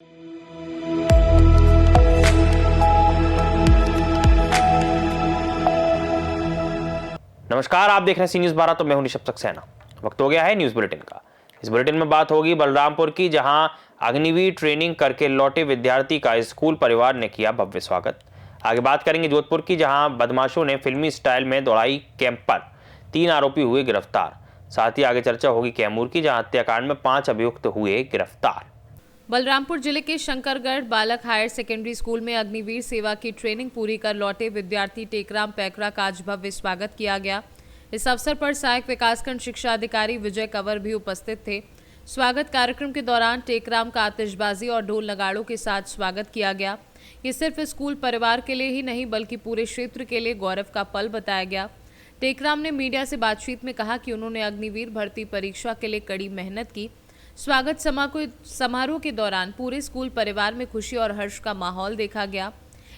नमस्कार, आप देख रहे हैं सी न्यूज़ 12। तो मैं हूं निशब सक्सेना। वक्त हो गया है न्यूज़ बुलेटिन का। इस बुलेटिन में बात होगी बलरामपुर की, जहां अग्निवीर ट्रेनिंग करके लौटे विद्यार्थी का स्कूल परिवार ने किया भव्य स्वागत। आगे बात करेंगे जोधपुर की, जहां बदमाशों ने फिल्मी स्टाइल में दौड़ाई कैंपर, 3 आरोपी हुए गिरफ्तार। साथ ही आगे चर्चा होगी कैमूर की, जहां हत्याकांड में 5 अभियुक्त हुए गिरफ्तार। बलरामपुर जिले के शंकरगढ़ बालक हायर सेकेंडरी स्कूल में अग्निवीर सेवा की ट्रेनिंग पूरी कर लौटे विद्यार्थी टेकराम पैकरा का आज भव्य स्वागत किया गया। इस अवसर पर सहायक विकासखंड शिक्षा अधिकारी विजय कंवर भी उपस्थित थे। स्वागत कार्यक्रम के दौरान टेकराम का आतिशबाजी और ढोल नगाड़ों के साथ स्वागत किया गया। ये सिर्फ स्कूल परिवार के लिए ही नहीं बल्कि पूरे क्षेत्र के लिए गौरव का पल बताया गया। टेकराम ने मीडिया से बातचीत में कहा कि उन्होंने अग्निवीर भर्ती परीक्षा के लिए कड़ी मेहनत की। स्वागत समारोह के दौरान पूरे स्कूल परिवार में खुशी और हर्ष का माहौल देखा गया।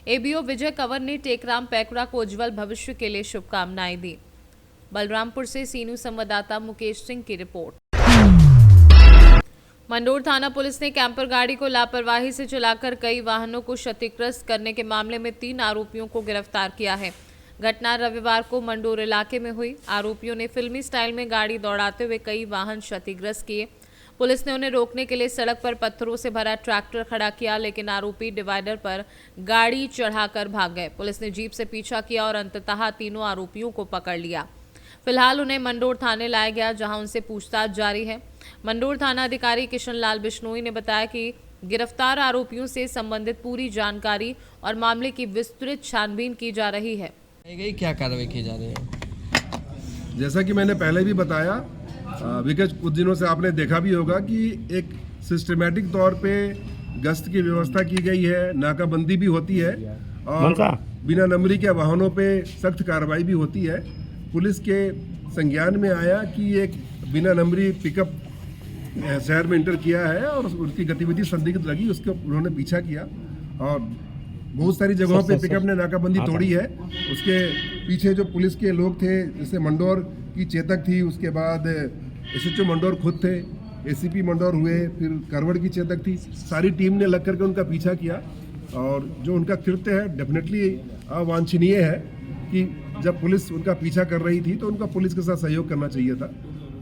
एबीओ विजय कंवर ने टेकराम पैकरा को उज्जवल भविष्य के लिए शुभकामनाएं दी। बलरामपुर से सी न्यूज़ संवाददाता मुकेश सिंह की रिपोर्ट। मंडोर थाना पुलिस ने कैंपर गाड़ी को लापरवाही से चलाकर कई वाहनों को क्षतिग्रस्त करने के मामले में 3 आरोपियों को गिरफ्तार किया है। घटना रविवार को मंडोर इलाके में हुई। आरोपियों ने फिल्मी स्टाइल में गाड़ी दौड़ाते हुए कई वाहन क्षतिग्रस्त किए। पुलिस ने उन्हें रोकने के लिए सड़क पर पत्थरों से भरा ट्रैक्टर खड़ा किया, लेकिन आरोपी डिवाइडर पर गाड़ी चढ़ाकर भाग गए। पुलिस ने जीप से पीछा किया और अंततः तीनों आरोपियों को पकड़ लिया। फिलहाल उन्हें मंडोर थाने लाया गया, जहां उनसे पूछताछ जारी है। मंडोर थाना अधिकारी किशन लाल बिश्नोई ने बताया कि गिरफ्तार आरोपियों से संबंधित पूरी जानकारी और मामले की विस्तृत छानबीन की जा रही है। क्या कार्रवाई की जा रही है? जैसा कि मैंने पहले भी बताया, विगत कुछ दिनों से आपने देखा भी होगा कि एक सिस्टमेटिक तौर पे गश्त की व्यवस्था की गई है, नाकाबंदी भी होती है और बिना नंबरी के वाहनों पे सख्त कार्रवाई भी होती है। पुलिस के संज्ञान में आया कि एक बिना नंबरी पिकअप शहर में इंटर किया है और उसकी गतिविधि संदिग्ध लगी, उसके उन्होंने पीछा किया और बहुत सारी जगहों पे पिकअप ने नाकाबंदी तोड़ी है। उसके पीछे जो पुलिस के लोग थे, जैसे मंडोर की चेतक थी, उसके बाद एसएचओ मंडोर खुद थे, एसीपी मंडोर हुए, फिर करवड़ की चेतक थी, सारी टीम ने लग करके उनका पीछा किया। और जो उनका कृत्य है डेफिनेटली अवांछनीय है कि जब पुलिस उनका पीछा कर रही थी तो उनका पुलिस के साथ सहयोग करना चाहिए था।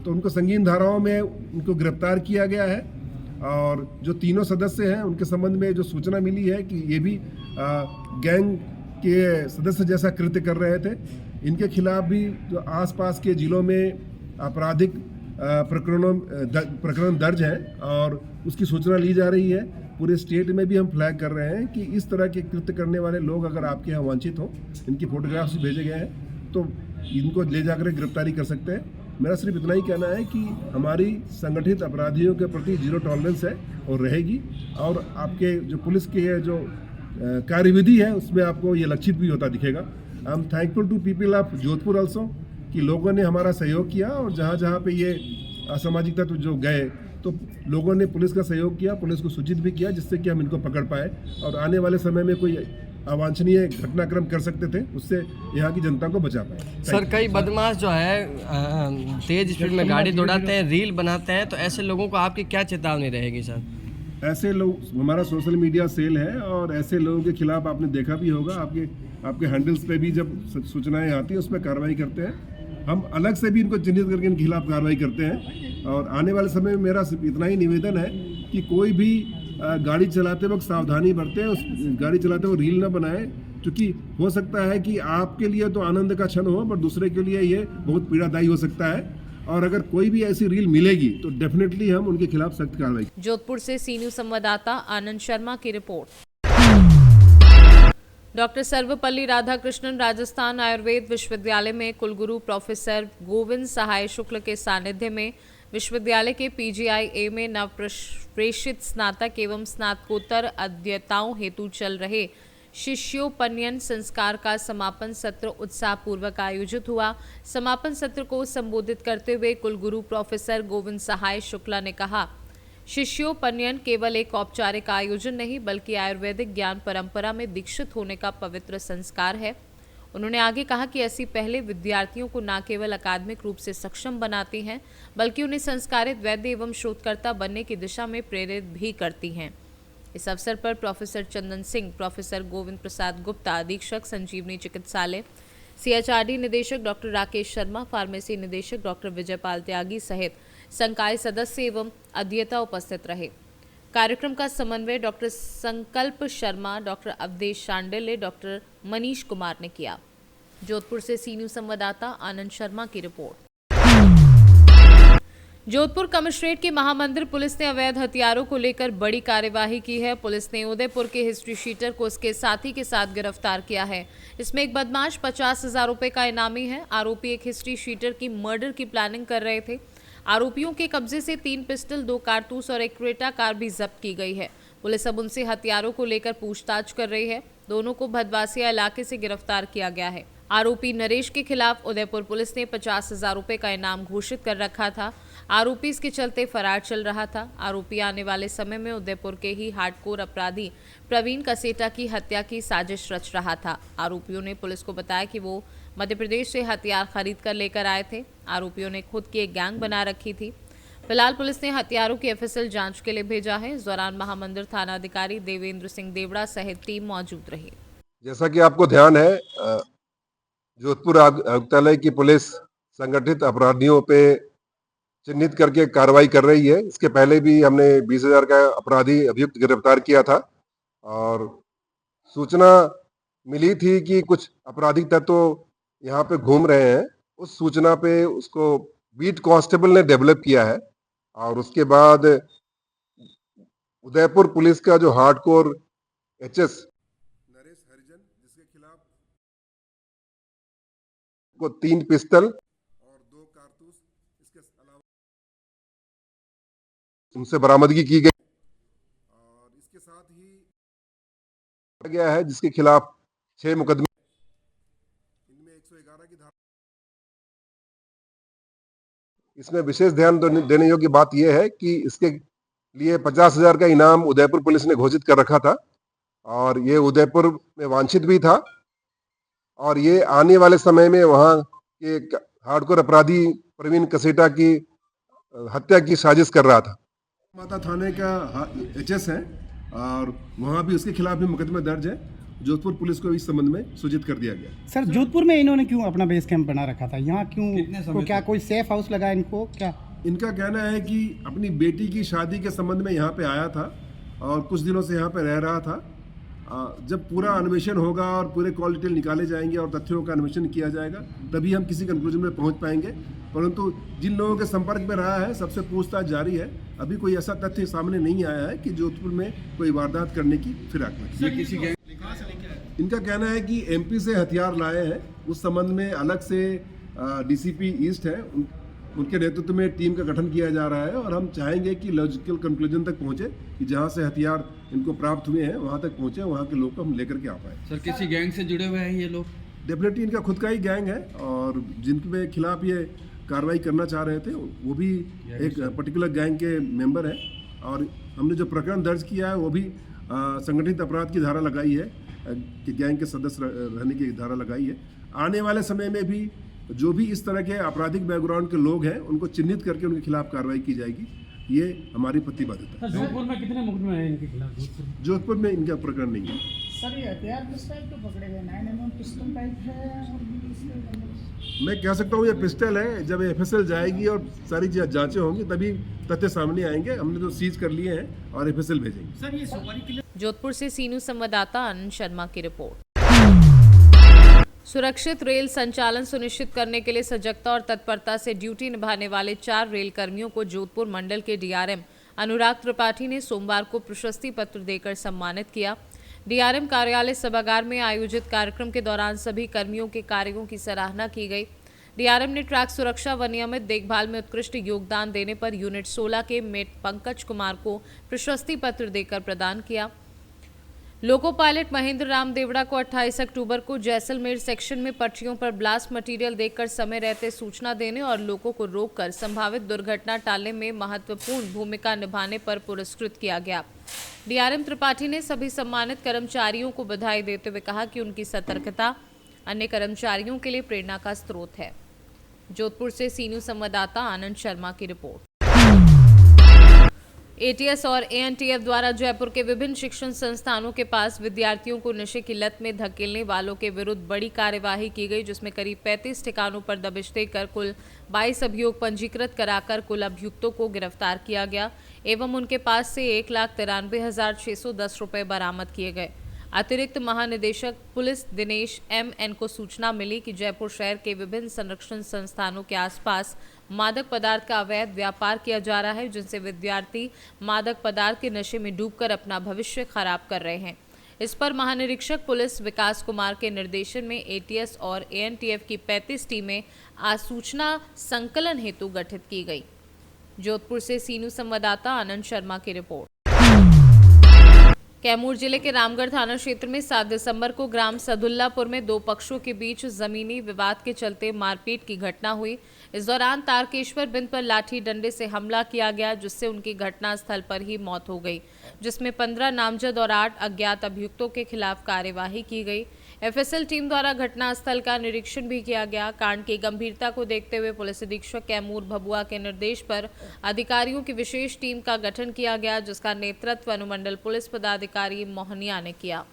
तो उनको संगीन धाराओं में उनको गिरफ्तार किया गया है और जो तीनों सदस्य हैं उनके संबंध में जो सूचना मिली है कि ये भी गैंग के सदस्य जैसा कृत्य कर रहे थे। इनके खिलाफ भी जो आसपास के जिलों में आपराधिक प्रकरण दर्ज है और उसकी सूचना ली जा रही है। पूरे स्टेट में भी हम फ्लैग कर रहे हैं कि इस तरह के कृत्य करने वाले लोग अगर आपके यहाँ वांछित हों, इनकी फोटोग्राफ्स भेजे गए हैं तो इनको ले जाकर गिरफ्तारी कर सकते हैं। मेरा सिर्फ इतना ही कहना है कि हमारी संगठित अपराधियों के प्रति जीरो टॉलरेंस है और रहेगी और आपके जो पुलिस की जो कार्यविधि है उसमें आपको ये लक्षित भी होता दिखेगा। I am thankful to people of Jodhpur also कि लोगों ने हमारा सहयोग किया और जहाँ जहाँ पे ये असामाजिक तत्व जो गए तो लोगों ने पुलिस का सहयोग किया, पुलिस को सूचित भी किया जिससे कि हम इनको पकड़ पाए और आने वाले समय में कोई अवांछनीय घटनाक्रम कर सकते थे उससे यहाँ की जनता को बचा पाए। सर, कई बदमाश जो है तेज स्पीड में गाड़ी दौड़ाते हैं, रील बनाते हैं, तो ऐसे लोगों को आपकी क्या चेतावनी रहेगी सर? ऐसे लोग, हमारा सोशल मीडिया सेल है और ऐसे लोगों के खिलाफ आपने देखा भी होगा, आपके हैंडल्स पे भी जब सूचनाएं आती हैं उस पर कार्रवाई करते हैं। हम अलग से भी इनको चिन्हित करके इनके खिलाफ कार्रवाई करते हैं और आने वाले समय में मेरा सिर्फ इतना ही निवेदन है कि कोई भी गाड़ी चलाते वक्त सावधानी बरतें, उस गाड़ी चलाते हुए रील ना बनाएं, क्योंकि हो सकता है कि आपके लिए तो आनंद का क्षण हो पर दूसरे के लिए ये बहुत पीड़ादायी हो सकता है और अगर कोई भी ऐसी रील मिलेगी तो डेफिनेटली हम उनके खिलाफ सख्त कार्रवाई। जोधपुर से सी न्यूज़ संवाददाता आनंद शर्मा की रिपोर्ट। डॉक्टर सर्वपल्ली राधाकृष्णन राजस्थान आयुर्वेद विश्वविद्यालय में कुलगुरु प्रोफेसर गोविंद सहाय शुक्ल के सानिध्य में विश्वविद्यालय के पीजीआईए में नव प्रेषित स्नातक एवं स्नातकोत्तर अध्येताओं हेतु चल रहे शिष्योपनयन संस्कार का समापन सत्र उत्साहपूर्वक आयोजित हुआ। समापन सत्र को संबोधित करते हुए कुलगुरु प्रोफेसर गोविंद सहाय शुक्ला ने कहा, शिष्योपनयन केवल एक औपचारिक आयोजन नहीं बल्कि आयुर्वेदिक ज्ञान परंपरा में दीक्षित होने का पवित्र संस्कार है। उन्होंने आगे कहा कि ऐसी पहले विद्यार्थियों को न केवल अकादमिक रूप से सक्षम बनाती हैं बल्कि उन्हें संस्कारित वैद्य एवं शोधकर्ता बनने की दिशा में प्रेरित भी करती हैं। इस अवसर पर प्रोफेसर चंदन सिंह, प्रोफेसर गोविंद प्रसाद गुप्ता, अधीक्षक संजीवनी चिकित्सालय, CHRD निदेशक डॉक्टर राकेश शर्मा, फार्मेसी निदेशक डॉक्टर विजयपाल त्यागी सहित संकाय सदस्य एवं अध्येता उपस्थित रहे। कार्यक्रम का समन्वय डॉक्टर संकल्प शर्मा, डॉक्टर अवधेश शांडिल्य, डॉक्टर मनीष कुमार ने किया। जोधपुर से सी न्यूज संवाददाता आनंद शर्मा की रिपोर्ट। जोधपुर कमिश्नरेट के महामंदिर पुलिस ने अवैध हथियारों को लेकर बड़ी कार्यवाही की है। पुलिस ने उदयपुर के हिस्ट्री शीटर को उसके साथी के साथ गिरफ्तार किया है। इसमें एक बदमाश 50,000 रुपए का इनामी है। आरोपी एक हिस्ट्री शीटर की मर्डर की प्लानिंग कर रहे थे। आरोपियों के कब्जे से 3 पिस्टल, 2 कारतूस और एक क्रेटा कार भी जब्त की गई है। पुलिस अब उनसे हथियारों को लेकर पूछताछ कर रही है। दोनों को भदवासिया इलाके से गिरफ्तार किया गया है। आरोपी नरेश के खिलाफ उदयपुर पुलिस ने 50,000 रुपए का इनाम घोषित कर रखा था। आरोपी इसके चलते फरार चल रहा था। आरोपी आने वाले समय में उदयपुर के ही हार्डकोर अपराधी प्रवीण कसेटा की हत्या की साजिश रच रहा था। आरोपियों ने पुलिस को बताया कि वो मध्य प्रदेश से हथियार खरीद कर लेकर आए थे। आरोपियों ने खुद की एक गैंग बना रखी थी। फिलहाल पुलिस ने हथियारों की FSL जांच के लिए भेजा है। इस दौरान महामंदिर थाना अधिकारी देवेंद्र सिंह देवड़ा सहित टीम मौजूद रही। जैसा कि आपको ध्यान है, जोधपुर आयुक्तालय की पुलिस संगठित अपराधियों पे चिन्हित करके कार्रवाई कर रही है। इसके पहले भी हमने 20,000 का अपराधी अभियुक्त गिरफ्तार किया था और सूचना मिली थी कि कुछ आपराधिक तत्व यहाँ पे घूम रहे हैं। उस सूचना पे उसको बीट कांस्टेबल ने डेवलप किया है और उसके बाद उदयपुर पुलिस का जो हार्डकोर HS नरेश हरिजन, जिसके खिलाफ को 3 पिस्टल और 2 कारतूस इसके अलावा उनसे बरामदगी की गई और इसके साथ ही गया है, जिसके खिलाफ 6 मुकदमे, इनमें 111 की धारा। इसमें विशेष ध्यान देने योग्य बात यह है कि इसके लिए 50,000 का इनाम उदयपुर पुलिस ने घोषित कर रखा था और ये उदयपुर में वांछित भी था और ये आने वाले समय में वहाँ के हार्डकोर अपराधी प्रवीण कसेटा की हत्या की साजिश कर रहा था। माता थाने का HS है और वहाँ भी उसके खिलाफ भी मुकदमा दर्ज है। जोधपुर पुलिस को इस संबंध में सूचित कर दिया गया। सर, जोधपुर में इन्होंने क्यों अपना बेस कैंप बना रखा था? यहाँ क्यों? तो क्या कोई सेफ हाउस लगा इनको क्या? इनका कहना है कि अपनी बेटी की शादी के संबंध में यहाँ पे आया था और कुछ दिनों से यहाँ पे रह रहा था। जब पूरा अन्वेषण होगा और पूरे कॉल डिटेल निकाले जाएंगे और तथ्यों का अन्वेषण किया जाएगा, तभी हम किसी कंक्लूजन में पहुँच पाएंगे। परंतु जिन लोगों के संपर्क में रहा है, सबसे पूछताछ जारी है। अभी कोई ऐसा तथ्य सामने नहीं आया है कि जोधपुर में कोई वारदात करने की फिराक में। इनका कहना है कि MP से हथियार लाए हैं। उस संबंध में अलग से DCP ईस्ट है, उनके नेतृत्व में टीम का गठन किया जा रहा है और हम चाहेंगे कि लॉजिकल कंक्लूजन तक पहुंचे कि जहां से हथियार इनको प्राप्त हुए हैं वहां तक पहुंचे, वहां के लोग को हम लेकर के आ पाए। सर, किसी गैंग से जुड़े हुए हैं ये लोग? डेफिनेटली इनका खुद का ही गैंग है और जिनके खिलाफ ये कार्रवाई करना चाह रहे थे वो भी एक पर्टिकुलर गैंग के मेंबर हैं और हमने जो प्रकरण दर्ज किया है वो भी संगठित अपराध की धारा लगाई है कि गैंग के सदस्य रहने की धारा लगाई है। आने वाले समय में भी जो भी इस तरह के आपराधिक बैकग्राउंड के लोग हैं उनको चिन्हित करके उनके खिलाफ कार्रवाई की जाएगी। ये हमारी प्रतिबद्धता है। जोधपुर में कितने मुकदमे हैं इनके खिलाफ? जोधपुर में इनका प्रकरण नहीं है। सर, ये हथियार किस टाइप के पकड़े गए? 9mm पिस्टल टाइप है और मैं कह सकता हूँ ये पिस्टल है। जब FSL जाएगी और सारी जांचें होंगी तभी तथ्य सामने आएंगे। हमने तो सीज कर लिए हैं और FSL भेजेंगे। सर, ये सुपारी किले जोधपुर से सी न्यूज संवाददाता आनंद शर्मा की रिपोर्ट। सुरक्षित रेल संचालन सुनिश्चित करने के लिए सजगता और तत्परता से ड्यूटी निभाने वाले 4 रेल कर्मियों को जोधपुर मंडल के DRM अनुराग त्रिपाठी ने सोमवार को प्रशस्ति पत्र देकर सम्मानित किया। DRM कार्यालय सभागार में आयोजित कार्यक्रम के दौरान सभी कर्मियों के कार्यों की सराहना की गई। DRM ने ट्रैक सुरक्षा व नियमित देखभाल में उत्कृष्ट योगदान देने पर यूनिट 16 के मेट पंकज कुमार को प्रशस्ति पत्र देकर प्रदान किया। लोको पायलट महेंद्र राम देवड़ा को 28 अक्टूबर को जैसलमेर सेक्शन में पटरियों पर ब्लास्ट मटेरियल देखकर समय रहते सूचना देने और लोगों को रोककर संभावित दुर्घटना टालने में महत्वपूर्ण भूमिका निभाने पर पुरस्कृत किया गया। DRM त्रिपाठी ने सभी सम्मानित कर्मचारियों को बधाई देते हुए कहा कि उनकी सतर्कता अन्य कर्मचारियों के लिए प्रेरणा का स्रोत है। जोधपुर से सी न्यूज संवाददाता आनंद शर्मा की रिपोर्ट। एटीएस और एएनटीएफ द्वारा जयपुर के विभिन्न शिक्षण संस्थानों के पास विद्यार्थियों को नशे की लत में धकेलने वालों के विरुद्ध बड़ी कार्यवाही की गई, जिसमें करीब 35 ठिकानों पर दबिश देकर कुल 22 अभियोग पंजीकृत कराकर कुल अभियुक्तों को गिरफ्तार किया गया एवं उनके पास से 1,93,610 रुपये बरामद किए गए। अतिरिक्त महानिदेशक पुलिस दिनेश एम.एन. को सूचना मिली कि जयपुर शहर के विभिन्न संरक्षण संस्थानों के आसपास मादक पदार्थ का अवैध व्यापार किया जा रहा है, जिनसे विद्यार्थी मादक पदार्थ के नशे में डूबकर अपना भविष्य खराब कर रहे हैं। इस पर महानिरीक्षक पुलिस विकास कुमार के निर्देशन में एटीएस और एएनटीएफ की 35 टीमें आज सूचना संकलन हेतु गठित की गई। जोधपुर से सीनू संवाददाता आनंद शर्मा की रिपोर्ट। कैमूर जिले के रामगढ़ थाना क्षेत्र में 7 दिसंबर को ग्राम सदुल्लापुर में दो पक्षों के बीच जमीनी विवाद के चलते मारपीट की घटना हुई। इस दौरान तारकेश्वर बिंद पर लाठी डंडे से हमला किया गया, जिससे उनकी घटनास्थल पर ही मौत हो गई, जिसमें 15 नामजद और 8 अज्ञात अभियुक्तों के खिलाफ कार्यवाही की गई। एफएसएल टीम द्वारा घटनास्थल का निरीक्षण भी किया गया। कांड की गंभीरता को देखते हुए पुलिस अधीक्षक कैमूर भभुआ के निर्देश पर अधिकारियों की विशेष टीम का गठन किया गया, जिसका नेतृत्व अनुमंडल पुलिस पदाधिकारी मोहनिया ने किया।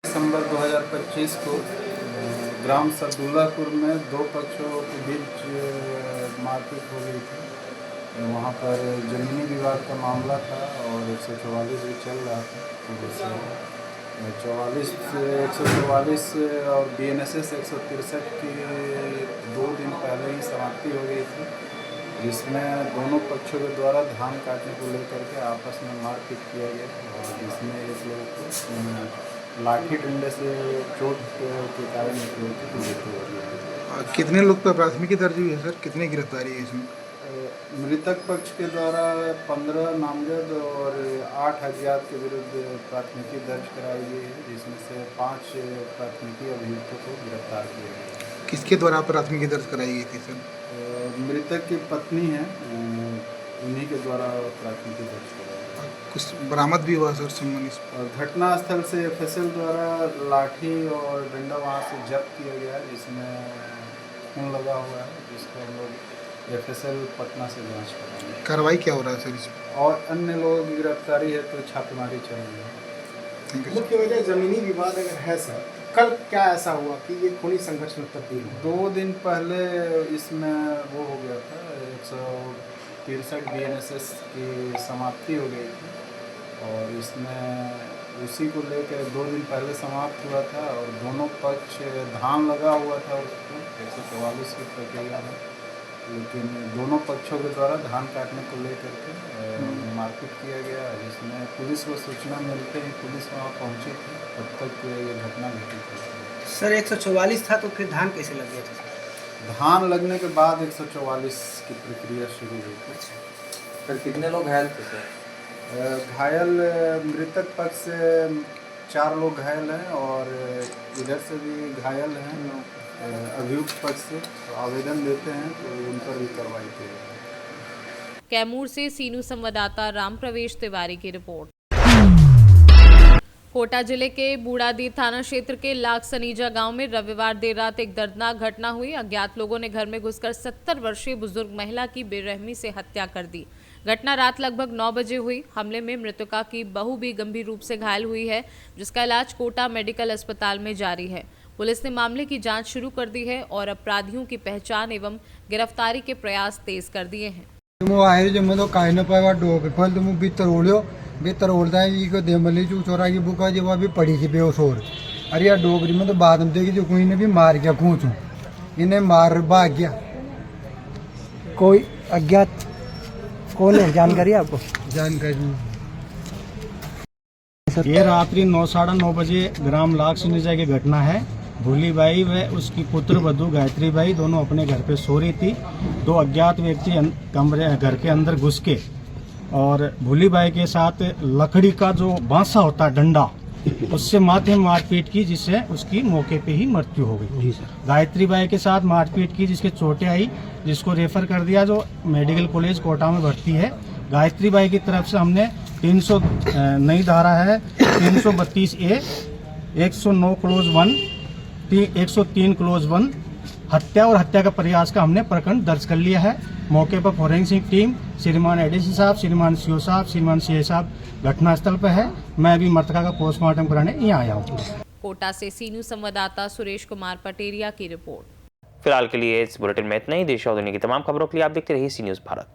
दिसंबर 2025 को ग्राम सदुल्लापुर में दो पक्षों के बीच मारपीट हो गई थी। वहाँ पर जमीनी विवाद का मामला था और 144 भी चल रहा था। 144 और BNSS 163 की 2 दिन पहले ही समाप्ति हो गई थी, जिसमें दोनों पक्षों के द्वारा धान काटने को लेकर के आपस में मारपीट किया गया और जिसमें एक लोग को लाठी डंडे से चोट के कारण एक लोग की मृत्यु हो गई। कितने लोग पर प्राथमिकी दर्ज हुई है सर? कितनी गिरफ्तारी है इसमें? मृतक पक्ष के द्वारा 15 नामजद और 8 अज्ञात के विरुद्ध प्राथमिकी दर्ज कराई गई है, जिसमें से 5 प्राथमिकी अभियुक्तों को गिरफ्तार किया गया। किसके द्वारा प्राथमिकी दर्ज कराई गई थी सर? मृतक की पत्नी है, उन्हीं के द्वारा प्राथमिकी दर्ज कराई गई। कुछ बरामद भी हुआ सर संबंधित? घटनास्थल से एफएसएल द्वारा लाठी और डंडा वहाँ से जब्त किया गया, जिसमें खून लगा हुआ है, जिसको हम लोग एफएसएल पटना से जांच कराएंगे। कार्रवाई क्या हो रहा है सर इसमें? और अन्य लोगों की गिरफ्तारी है तो छापेमारी चल रही है। मुख्य वजह जमीनी विवाद अगर है सर, कल क्या ऐसा हुआ कि ये खूनी संघर्ष में तब्दील हुआ? 2 दिन पहले इसमें वो हो गया था, 163 BNSS की समाप्ति हो गई थी और इसमें उसी को लेकर 2 दिन पहले समाप्त हुआ था और दोनों पक्ष धान लगा हुआ था उसको 144 की प्रक्रिया में, लेकिन दोनों पक्षों के द्वारा धान काटने को लेकर के मारपीट किया गया, जिसमें पुलिस को सूचना मिलते ही पुलिस वहाँ पहुँची थी, तब तक ये घटना घटित हुई। सर 144 था तो फिर धान कैसे लग गया था? धान लगने के बाद 144 की प्रक्रिया शुरू हुई थी। सर कितने लोग घायल थे सर? घायल मृतक पक्ष से 4 लोग घायल हैं और इधर से भी घायल हैं अभियुक्त पक्ष से, तो आवेदन देते हैं तो उन पर भी कार्रवाई की जाएगी। कैमूर से सीनू संवाददाता राम प्रवेश तिवारी की रिपोर्ट। कोटा जिले के बूढ़ादीप थाना क्षेत्र के लाख सनीजा गांव में रविवार देर रात एक दर्दनाक घटना हुई। अज्ञात लोगों ने घर में घुसकर 70 वर्षीय बुजुर्ग महिला की बेरहमी से हत्या कर दी। घटना रात लगभग 9 बजे हुई। हमले में मृतका की बहू भी गंभीर रूप से घायल हुई है, जिसका इलाज कोटा मेडिकल अस्पताल में जारी है। पुलिस ने मामले की जांच शुरू कर दी है और अपराधियों की पहचान एवं गिरफ्तारी के प्रयास तेज कर दिए हैं। तो काय न पाएगा डोग फल तुम भीतर ओढ़ता है को देमली चू चोरा की बुका जो अभी पड़ी थी बेहोश और अरे यार डोगरी में तो बाद में देखी जो कोई ने भी मार गया खूंचू इन्हें मार भाग गया। कोई अज्ञात कौन है, जानकारी आपको? जानकारी ये रात्रि 9 साढ़े 9 बजे ग्राम लाख सनीजा की घटना है। भूली बाई व उसकी पुत्र वधू गायत्री बाई दोनों अपने घर पे सो रही थी। 2 अज्ञात व्यक्ति कमरे घर के अंदर घुस के और भूली बाई के साथ लकड़ी का जो बांसा होता है डंडा, उससे माथे में मारपीट की, जिससे उसकी मौके पे ही मृत्यु हो गई। गायत्री बाई के साथ मारपीट की, जिसके चोटें आई, जिसको रेफर कर दिया, जो मेडिकल कॉलेज कोटा में भर्ती है। गायत्री बाई की तरफ से हमने 300 नई धारा है 332A 109 क्लोज 1 103 क्लोज 1 हत्या और हत्या का प्रयास का हमने प्रकरण दर्ज कर लिया है। मौके पर फोरेंसिक टीम श्रीमान एडीसी साहब, श्रीमान सीओ साहब, श्रीमान सीए साहब घटनास्थल पर है। मैं अभी मृतका का पोस्टमार्टम कराने यहाँ आया हूँ। कोटा से सी न्यूज संवाददाता सुरेश कुमार पटेरिया की रिपोर्ट। फिलहाल के लिए इस बुलेटिन में इतना ही। देश और दुनिया की तमाम खबरों के लिए आप देखते रहिए सी न्यूज़ भारत।